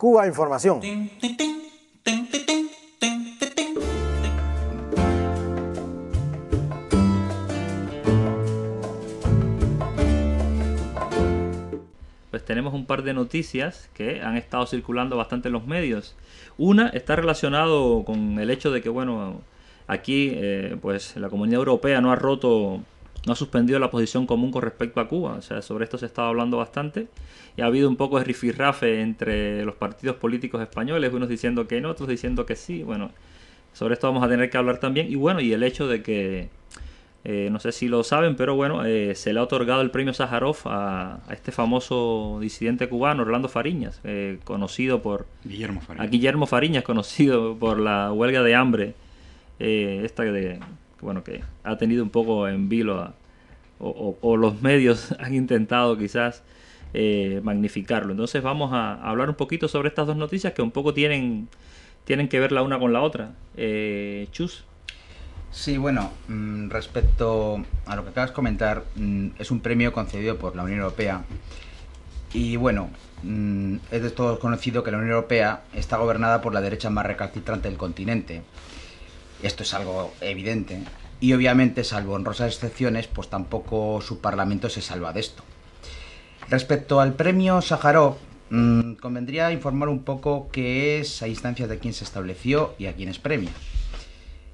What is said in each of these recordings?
Cuba Información. Pues tenemos un par de noticias que han estado circulando bastante en los medios. Una está relacionado con el hecho de que, bueno, aquí pues la Comunidad Europea no ha suspendido la posición común con respecto a Cuba. O sea, sobre esto se estaba hablando bastante y ha habido un poco de rifirrafe entre los partidos políticos españoles, unos diciendo que no, otros diciendo que sí. Bueno, sobre esto vamos a tener que hablar también. Y bueno, y el hecho de que no sé si lo saben, pero bueno, se le ha otorgado el premio Sájarov a este famoso disidente cubano, Orlando Fariñas, conocido por... Guillermo Fariñas, conocido por la huelga de hambre, que ha tenido un poco en vilo, o los medios han intentado quizás magnificarlo. Entonces vamos a hablar un poquito sobre estas dos noticias que un poco tienen que ver la una con la otra. Chus. Sí, bueno, respecto a lo que acabas de comentar, es un premio concedido por la Unión Europea y bueno, es de todos conocido que la Unión Europea está gobernada por la derecha más recalcitrante del continente. Esto es algo evidente y obviamente, salvo honrosas excepciones, pues tampoco su parlamento se salva de esto. Respecto al premio Sájarov, convendría informar un poco qué es, a instancias de quién se estableció y a quiénes premia.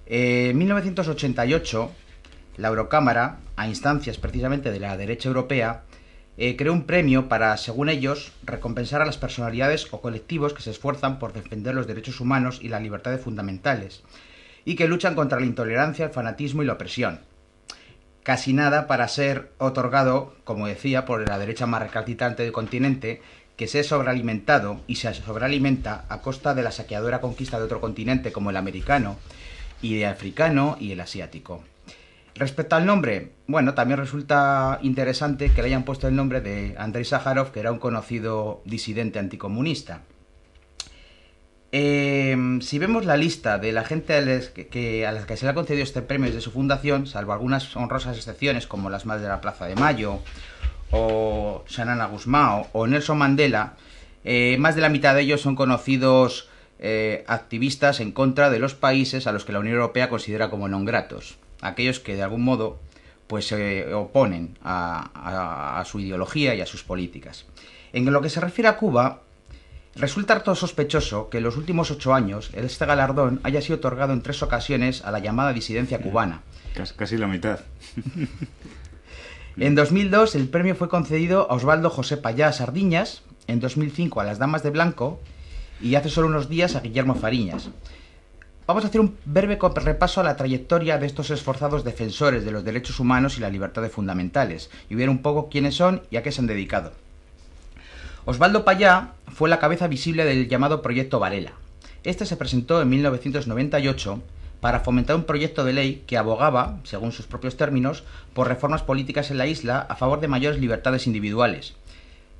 En 1988, la Eurocámara, a instancias precisamente de la derecha europea, creó un premio para, según ellos, recompensar a las personalidades o colectivos que se esfuerzan por defender los derechos humanos y las libertades fundamentales, y que luchan contra la intolerancia, el fanatismo y la opresión. Casi nada para ser otorgado, como decía, por la derecha más recalcitrante del continente, que se ha sobrealimentado y se sobrealimenta a costa de la saqueadora conquista de otro continente como el americano, y el africano y el asiático. Respecto al nombre, bueno, también resulta interesante que le hayan puesto el nombre de Andrei Sájarov, que era un conocido disidente anticomunista. Si vemos la lista de la gente a las que se le ha concedido este premio desde su fundación, salvo algunas honrosas excepciones como las madres de la Plaza de Mayo, o Xanana Gusmao, o Nelson Mandela, más de la mitad de ellos son conocidos activistas en contra de los países a los que la Unión Europea considera como non gratos, aquellos que de algún modo pues se oponen a su ideología y a sus políticas. En lo que se refiere a Cuba, resulta harto sospechoso que en los últimos 8 años este galardón haya sido otorgado en 3 ocasiones a la llamada disidencia cubana. Casi la mitad. En 2002 el premio fue concedido a Osvaldo José Pallá Sardiñas, en 2005 a las Damas de Blanco y hace solo unos días a Guillermo Fariñas. Vamos a hacer un breve repaso a la trayectoria de estos esforzados defensores de los derechos humanos y las libertades fundamentales, y ver un poco quiénes son y a qué se han dedicado. Osvaldo Pallá fue la cabeza visible del llamado Proyecto Varela. Este se presentó en 1998 para fomentar un proyecto de ley que abogaba, según sus propios términos, por reformas políticas en la isla a favor de mayores libertades individuales.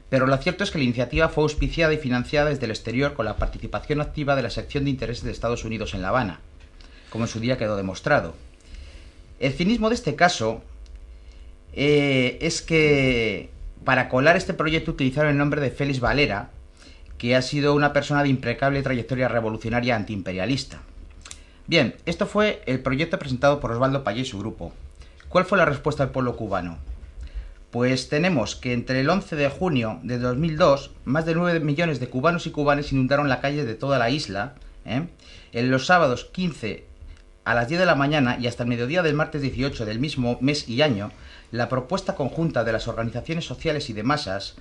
Pero lo cierto es que la iniciativa fue auspiciada y financiada desde el exterior con la participación activa de la sección de intereses de Estados Unidos en La Habana, como en su día quedó demostrado. El cinismo de este caso es que para colar este proyecto utilizaron el nombre de Félix Valera, que ha sido una persona de impecable trayectoria revolucionaria antiimperialista. Bien, esto fue el proyecto presentado por Osvaldo Pallá y su grupo. ¿Cuál fue la respuesta del pueblo cubano? Pues tenemos que entre el 11 de junio de 2002, más de 9 millones de cubanos y cubanas inundaron la calle de toda la isla. En los sábados 15 a las 10 de la mañana y hasta el mediodía del martes 18 del mismo mes y año, la propuesta conjunta de las organizaciones sociales y de masas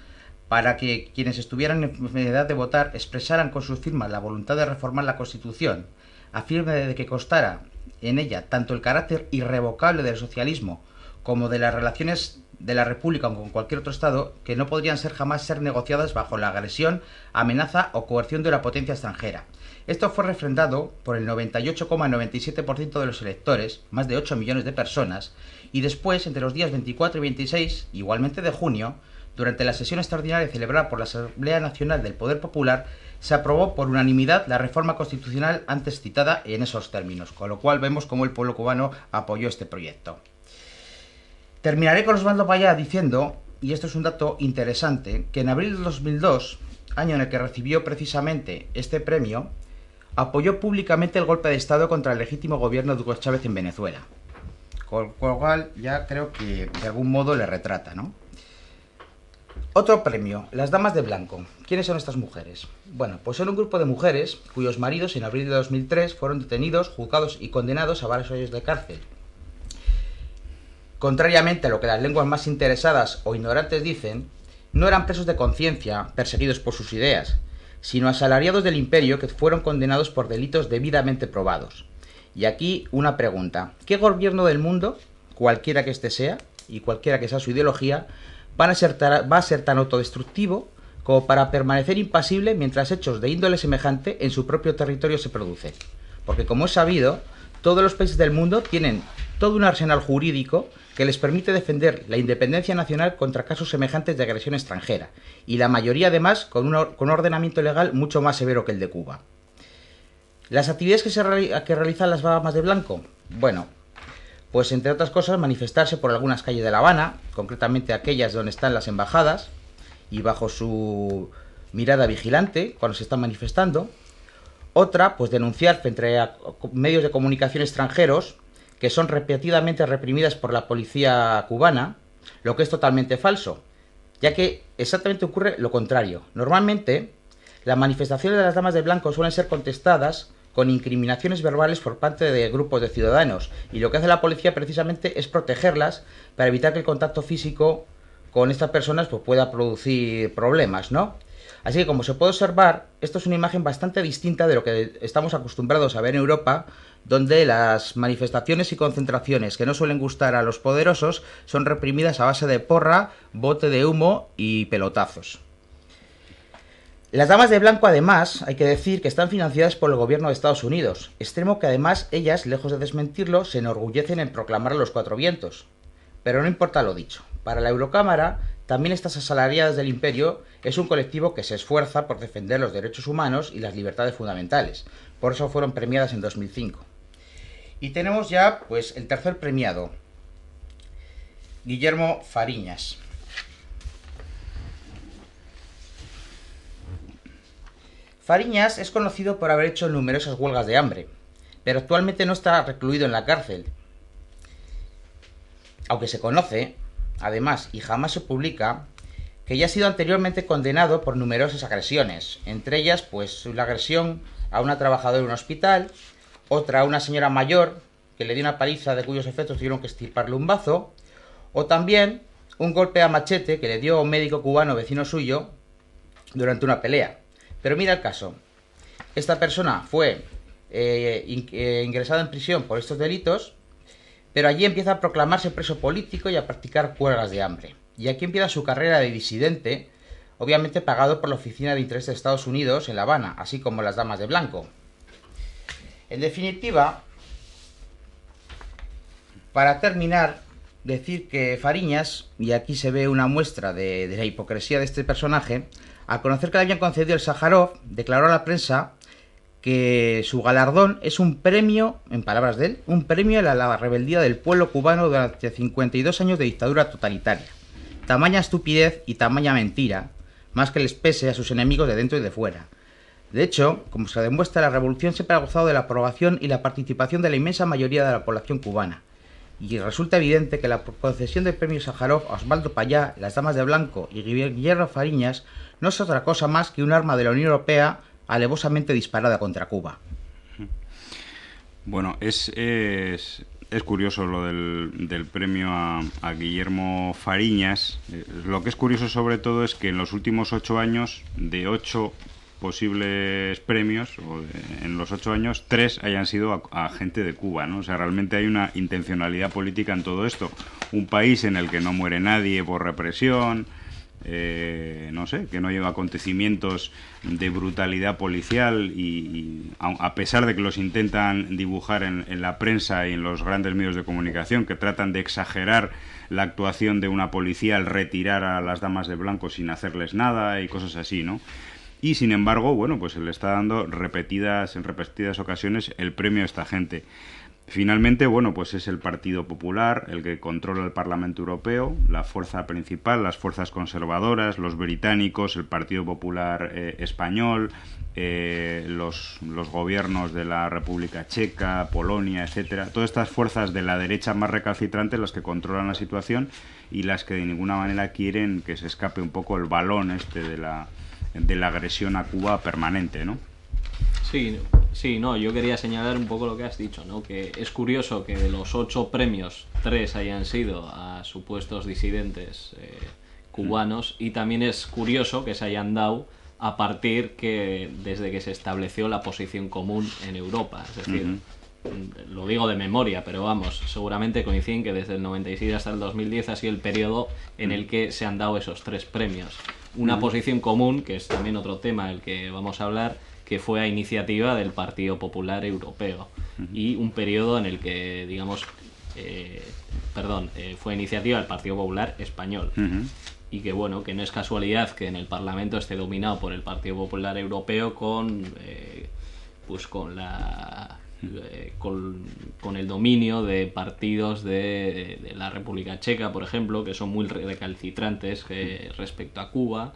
para que quienes estuvieran en edad de votar expresaran con sus firmas la voluntad de reformar la Constitución, a fin de que constara en ella tanto el carácter irrevocable del socialismo como de las relaciones de la República con cualquier otro Estado, que no podrían jamás ser negociadas bajo la agresión, amenaza o coerción de una potencia extranjera. Esto fue refrendado por el 98,97% de los electores, más de 8 millones de personas, y después, entre los días 24 y 26, igualmente de junio, durante la sesión extraordinaria celebrada por la Asamblea Nacional del Poder Popular, se aprobó por unanimidad la reforma constitucional antes citada en esos términos, con lo cual vemos cómo el pueblo cubano apoyó este proyecto. Terminaré con Osvaldo Pallá diciendo, y esto es un dato interesante, que en abril de 2002 año en el que recibió precisamente este premio, apoyó públicamente el golpe de Estado contra el legítimo gobierno de Hugo Chávez en Venezuela. Con lo cual ya creo que de algún modo le retrata, ¿no? Otro premio, las Damas de Blanco. ¿Quiénes son estas mujeres? Bueno, pues son un grupo de mujeres cuyos maridos en abril de 2003 fueron detenidos, juzgados y condenados a varios años de cárcel. Contrariamente a lo que las lenguas más interesadas o ignorantes dicen, no eran presos de conciencia perseguidos por sus ideas, sino asalariados del imperio que fueron condenados por delitos debidamente probados. Y aquí una pregunta, ¿qué gobierno del mundo, cualquiera que éste sea, y cualquiera que sea su ideología, va a ser tan autodestructivo como para permanecer impasible mientras hechos de índole semejante en su propio territorio se producen? Porque como es sabido, todos los países del mundo tienen todo un arsenal jurídico que les permite defender la independencia nacional contra casos semejantes de agresión extranjera, y la mayoría además con un ordenamiento legal mucho más severo que el de Cuba. ¿Las actividades que realizan las Damas de Blanco? Bueno, pues entre otras cosas manifestarse por algunas calles de La Habana, concretamente aquellas donde están las embajadas, y bajo su mirada vigilante cuando se están manifestando. Otra, pues denunciar frente a medios de comunicación extranjeros que son repetidamente reprimidas por la policía cubana, lo que es totalmente falso, ya que exactamente ocurre lo contrario. Normalmente, las manifestaciones de las Damas de Blanco suelen ser contestadas con incriminaciones verbales por parte de grupos de ciudadanos, y lo que hace la policía precisamente es protegerlas para evitar que el contacto físico con estas personas pues, pueda producir problemas, ¿no? Así que, como se puede observar, esto es una imagen bastante distinta de lo que estamos acostumbrados a ver en Europa, donde las manifestaciones y concentraciones que no suelen gustar a los poderosos son reprimidas a base de porra, bote de humo y pelotazos. Las Damas de Blanco, además, hay que decir que están financiadas por el gobierno de Estados Unidos, extremo que además ellas, lejos de desmentirlo, se enorgullecen en proclamar a los cuatro vientos. Pero no importa lo dicho, para la Eurocámara, también estas asalariadas del imperio es un colectivo que se esfuerza por defender los derechos humanos y las libertades fundamentales. Por eso fueron premiadas en 2005. Y tenemos ya, pues, el tercer premiado, Guillermo Fariñas. Fariñas es conocido por haber hecho numerosas huelgas de hambre, pero actualmente no está recluido en la cárcel. Aunque se conoce, además, y jamás se publica, que ya ha sido anteriormente condenado por numerosas agresiones, entre ellas, pues, la agresión a una trabajadora de un hospital, otra a una señora mayor que le dio una paliza de cuyos efectos tuvieron que extirparle un bazo, o también un golpe a machete que le dio a un médico cubano vecino suyo durante una pelea. Pero mira el caso, esta persona fue ingresada en prisión por estos delitos, pero allí empieza a proclamarse preso político y a practicar huelgas de hambre. Y aquí empieza su carrera de disidente, obviamente pagado por la Oficina de Interés de Estados Unidos en La Habana, así como las Damas de Blanco. En definitiva, para terminar, decir que Fariñas, y aquí se ve una muestra de la hipocresía de este personaje, al conocer que le habían concedido el Sájarov, declaró a la prensa que su galardón es un premio, en palabras de él, un premio a la rebeldía del pueblo cubano durante 52 años de dictadura totalitaria. Tamaña estupidez y tamaña mentira, más que les pese a sus enemigos de dentro y de fuera. De hecho, como se demuestra, la revolución siempre ha gozado de la aprobación y la participación de la inmensa mayoría de la población cubana. Y resulta evidente que la concesión del premio Sájarov a Osvaldo Payá, las Damas de Blanco y Guillermo Fariñas no es otra cosa más que un arma de la Unión Europea alevosamente disparada contra Cuba. Bueno, es curioso lo del premio a Guillermo Fariñas. Lo que es curioso sobre todo es que en los últimos 8 años, de 8 posibles premios, en los 8 años, 3 hayan sido a gente de Cuba, ¿no? O sea, realmente hay una intencionalidad política en todo esto. Un país en el que no muere nadie por represión, no sé, que no lleva acontecimientos de brutalidad policial y a pesar de que los intentan dibujar en la prensa y en los grandes medios de comunicación, que tratan de exagerar la actuación de una policía al retirar a las Damas de Blanco sin hacerles nada y cosas así, ¿no? Y sin embargo, bueno, pues se le está dando en repetidas ocasiones el premio a esta gente. Finalmente, bueno, pues es el Partido Popular el que controla el Parlamento Europeo, la fuerza principal, las fuerzas conservadoras, los británicos, el Partido Popular español, los gobiernos de la República Checa, Polonia, etcétera. Todas estas fuerzas de la derecha más recalcitrantes las que controlan la situación y las que de ninguna manera quieren que se escape un poco el balón de la agresión a Cuba permanente, ¿no? Sí, no, yo quería señalar un poco lo que has dicho, ¿no? Que es curioso que de los 8 premios, 3 hayan sido a supuestos disidentes cubanos, y también es curioso que se hayan dado a partir desde que se estableció la posición común en Europa. Es decir, lo digo de memoria, pero vamos, seguramente coinciden que desde el 96 hasta el 2010 ha sido el periodo en el que se han dado esos 3 premios. Una posición común, que es también otro tema del que vamos a hablar, que fue a iniciativa del Partido Popular Europeo, y un periodo en el que, digamos, fue a iniciativa del Partido Popular Español, y que, bueno, que no es casualidad que en el Parlamento esté dominado por el Partido Popular Europeo con el dominio de partidos de la República Checa, por ejemplo, que son muy recalcitrantes respecto a Cuba.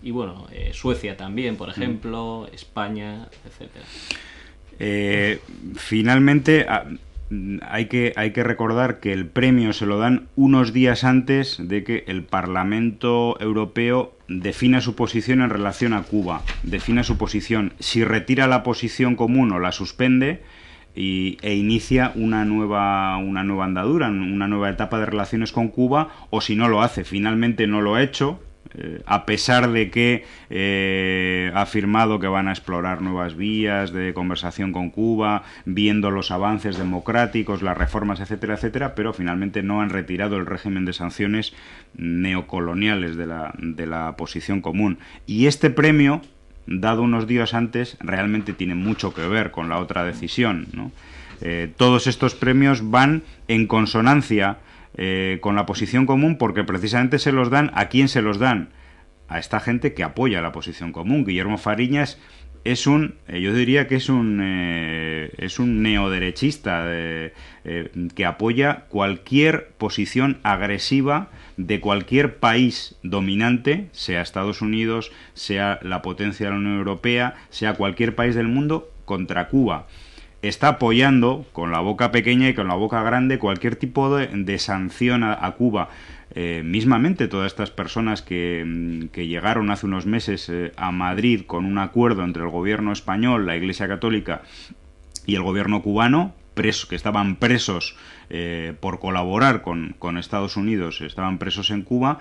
Y bueno, Suecia también, por ejemplo, España, etcétera. Finalmente, hay que recordar que el premio se lo dan unos días antes de que el Parlamento Europeo defina su posición en relación a Cuba. Defina su posición. Si retira la posición común o la suspende e inicia una nueva andadura, una nueva etapa de relaciones con Cuba, o si no lo hace. Finalmente no lo ha hecho. A pesar de que ha afirmado que van a explorar nuevas vías de conversación con Cuba, viendo los avances democráticos, las reformas, etcétera, etcétera, pero finalmente no han retirado el régimen de sanciones neocoloniales de la posición común. Y este premio, dado unos días antes, realmente tiene mucho que ver con la otra decisión, ¿no? Todos estos premios van en consonancia con la posición común, porque precisamente se los dan ¿a quién se los dan? A esta gente que apoya la posición común. Guillermo Fariñas es yo diría que es un neoderechista que apoya cualquier posición agresiva de cualquier país dominante, sea Estados Unidos, sea la potencia de la Unión Europea, sea cualquier país del mundo, contra Cuba. Está apoyando con la boca pequeña y con la boca grande cualquier tipo de sanción a Cuba. Mismamente todas estas personas que llegaron hace unos meses a Madrid con un acuerdo entre el gobierno español, la Iglesia Católica y el gobierno cubano, que estaban presos por colaborar con Estados Unidos, estaban presos en Cuba.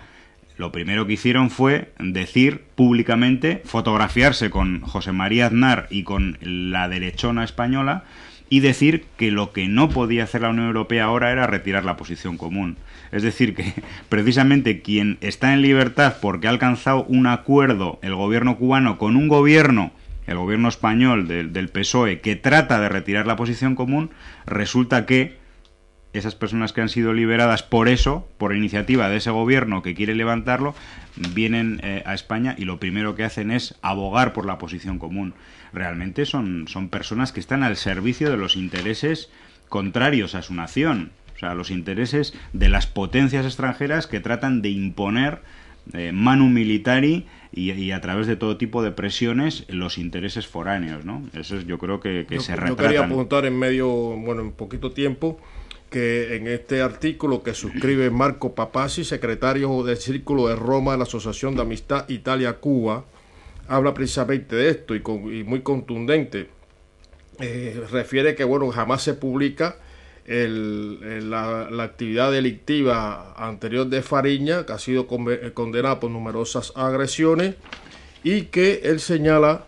Lo primero que hicieron fue decir públicamente, fotografiarse con José María Aznar y con la derechona española, y decir que lo que no podía hacer la Unión Europea ahora era retirar la posición común. Es decir, que precisamente quien está en libertad porque ha alcanzado un acuerdo, el gobierno cubano, con un gobierno, el gobierno español del PSOE, que trata de retirar la posición común, resulta que esas personas que han sido liberadas por iniciativa de ese gobierno que quiere levantarlo, vienen a España y lo primero que hacen es abogar por la posición común. Realmente son personas que están al servicio de los intereses contrarios a su nación, o sea, los intereses de las potencias extranjeras que tratan de imponer manu militari y a través de todo tipo de presiones los intereses foráneos, ¿no? Eso yo creo que se retratan. Yo quería apuntar en poquito tiempo, que en este artículo que suscribe Marco Papazzi, secretario del Círculo de Roma de la Asociación de Amistad Italia-Cuba, habla precisamente de esto y muy contundente. Refiere que jamás se publica la actividad delictiva anterior de Fariñas, que ha sido condenada por numerosas agresiones, y que él señala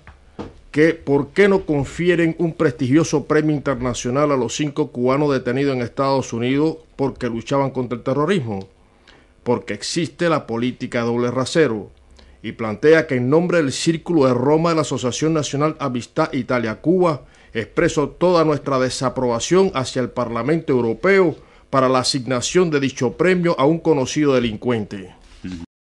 que por qué no confieren un prestigioso premio internacional a los 5 cubanos detenidos en Estados Unidos porque luchaban contra el terrorismo. Porque existe la política doble rasero, y plantea que en nombre del Círculo de Roma de la Asociación Nacional Amistad Italia-Cuba expreso toda nuestra desaprobación hacia el Parlamento Europeo para la asignación de dicho premio a un conocido delincuente.